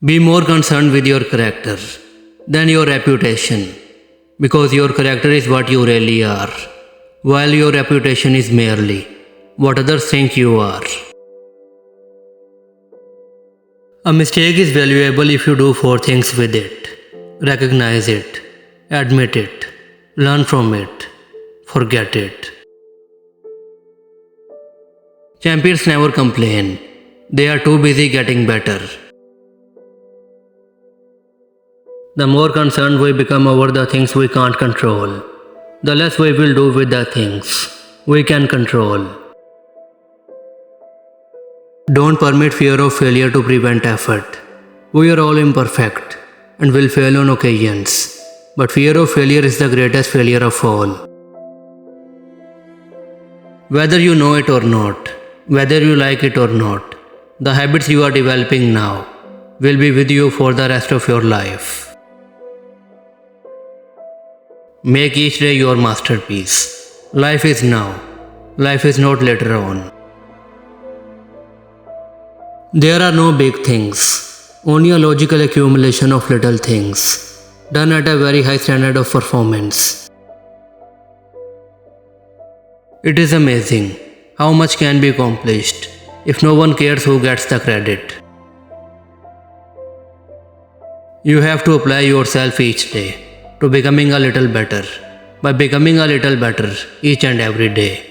Be more concerned with your character than your reputation, because your character is what you really are, while your reputation is merely what others think you are. A mistake is valuable if you do four things with it: recognize it, admit it, learn from it, forget it. Champions never complain, they are too busy getting better. The more concerned we become over the things we can't control, the less we will do with the things we can control. Don't permit fear of failure to prevent effort. We are all imperfect and will fail on occasions, but fear of failure is the greatest failure of all. Whether you know it or not, whether you like it or not, the habits you are developing now will be with you for the rest of your life. Make each day your masterpiece. Life is now. Life is not later on. There are no big things, only a logical accumulation of little things, done at a very high standard of performance. It is amazing how much can be accomplished if no one cares who gets the credit. You have to apply yourself each day to becoming a little better. By becoming a little better each and every day,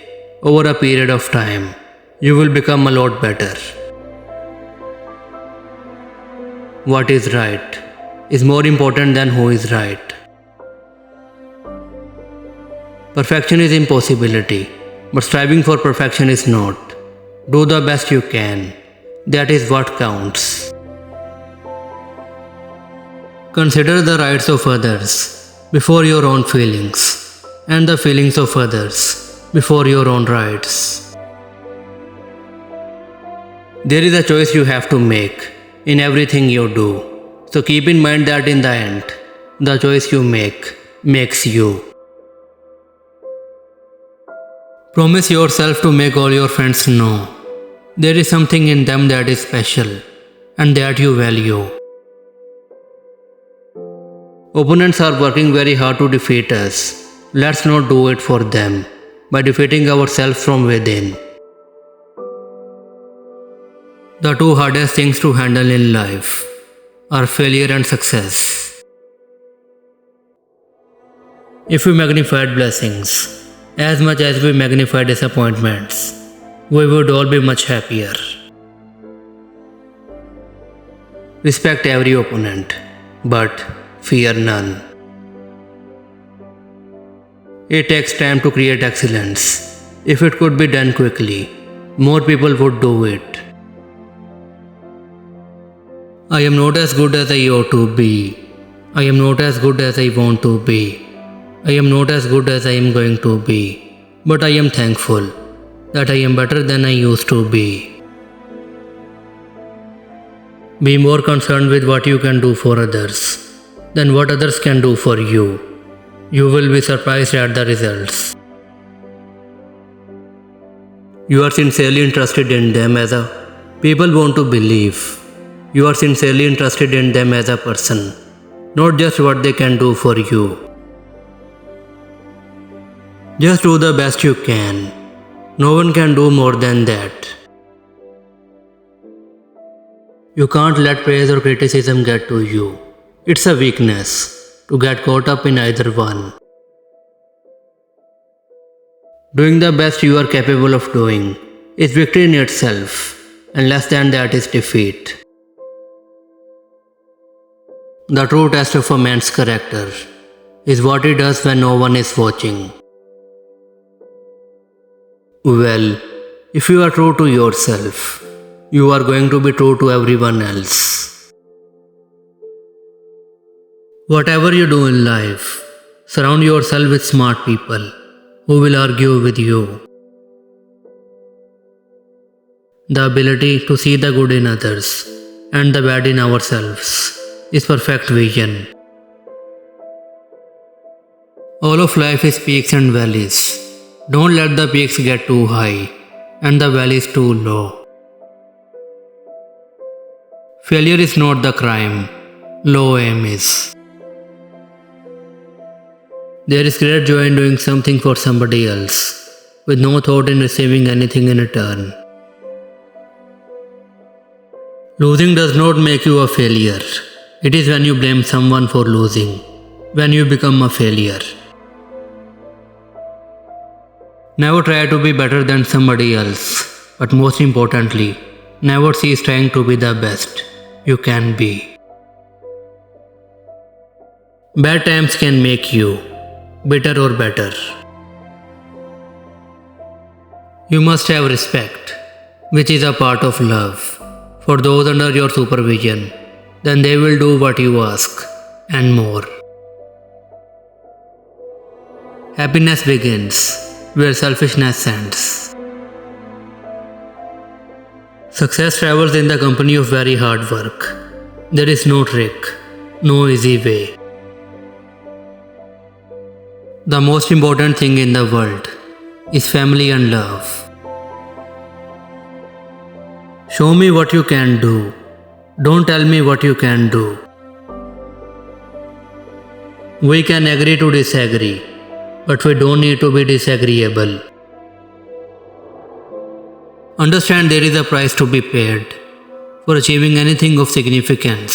over a period of time, you will become a lot better. What is right is more important than who is right. Perfection is impossibility, but striving for perfection is not. Do the best you can. That is what counts. Consider the rights of others before your own feelings, and the feelings of others before your own rights. There is a choice you have to make in everything you do, so keep in mind that in the end, the choice you make makes you. Promise yourself to make all your friends know there is something in them that is special and that you value. Opponents are working very hard to defeat us. Let's not do it for them by defeating ourselves from within. The two hardest things to handle in life are failure and success. If we magnified blessings as much as we magnify disappointments, we would all be much happier. Respect every opponent, but fear none. It takes time to create excellence. If it could be done quickly, more people would do it. I am not as good as I ought to be. I am not as good as I want to be. I am not as good as I am going to be. But I am thankful that I am better than I used to be. Be more concerned with what you can do for others than what others can do for you. You will be surprised at the results. You are sincerely interested in them as a people want to believe. You are sincerely interested in them as a person, not just what they can do for you. Just do the best you can. No one can do more than that. You can't let praise or criticism get to you. It's a weakness to get caught up in either one. Doing the best you are capable of doing is victory in itself, and less than that is defeat. The true test of a man's character is what he does when no one is watching. Well, if you are true to yourself, you are going to be true to everyone else. Whatever you do in life, surround yourself with smart people who will argue with you. The ability to see the good in others and the bad in ourselves is perfect vision. All of life is peaks and valleys. Don't let the peaks get too high and the valleys too low. Failure is not the crime, low aim is. There is great joy in doing something for somebody else, with no thought in receiving anything in return. Losing does not make you a failure. It is when you blame someone for losing, when you become a failure. Never try to be better than somebody else, but most importantly, never cease trying to be the best you can be. Bad times can make you bitter or better. You must have respect, which is a part of love, for those under your supervision. Then they will do what you ask, and more. Happiness begins where selfishness ends. Success travels in the company of very hard work. There is no trick, no easy way. The most important thing in the world is family and love. Show me what you can do. Don't tell me what you can do. We can agree to disagree, but we don't need to be disagreeable. Understand there is a price to be paid. For achieving anything of significance,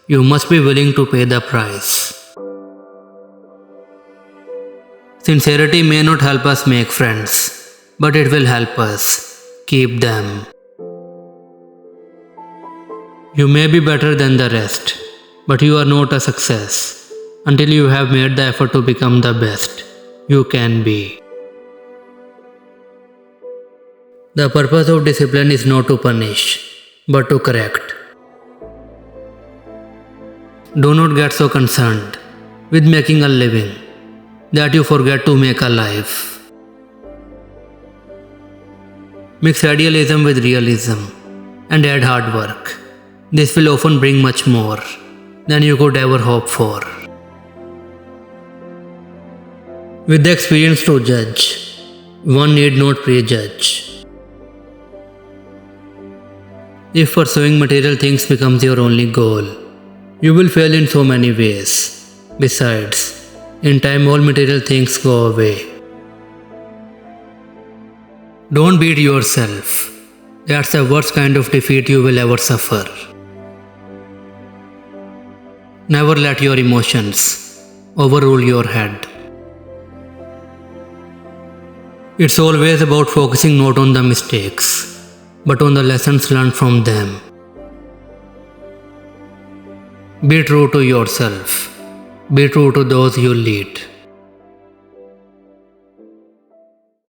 you must be willing to pay the price. Sincerity may not help us make friends, but it will help us keep them. You may be better than the rest, but you are not a success until you have made the effort to become the best you can be. The purpose of discipline is not to punish, but to correct. Do not get so concerned with making a living that you forget to make a life. Mix idealism with realism and add hard work. This will often bring much more than you could ever hope for. With the experience to judge, one need not prejudge. If pursuing material things becomes your only goal, you will fail in so many ways. Besides, in time all material things go away. Don't beat yourself. That's the worst kind of defeat you will ever suffer. Never let your emotions overrule your head. It's always about focusing not on the mistakes, but on the lessons learned from them. Be true to yourself. Be true to those you lead.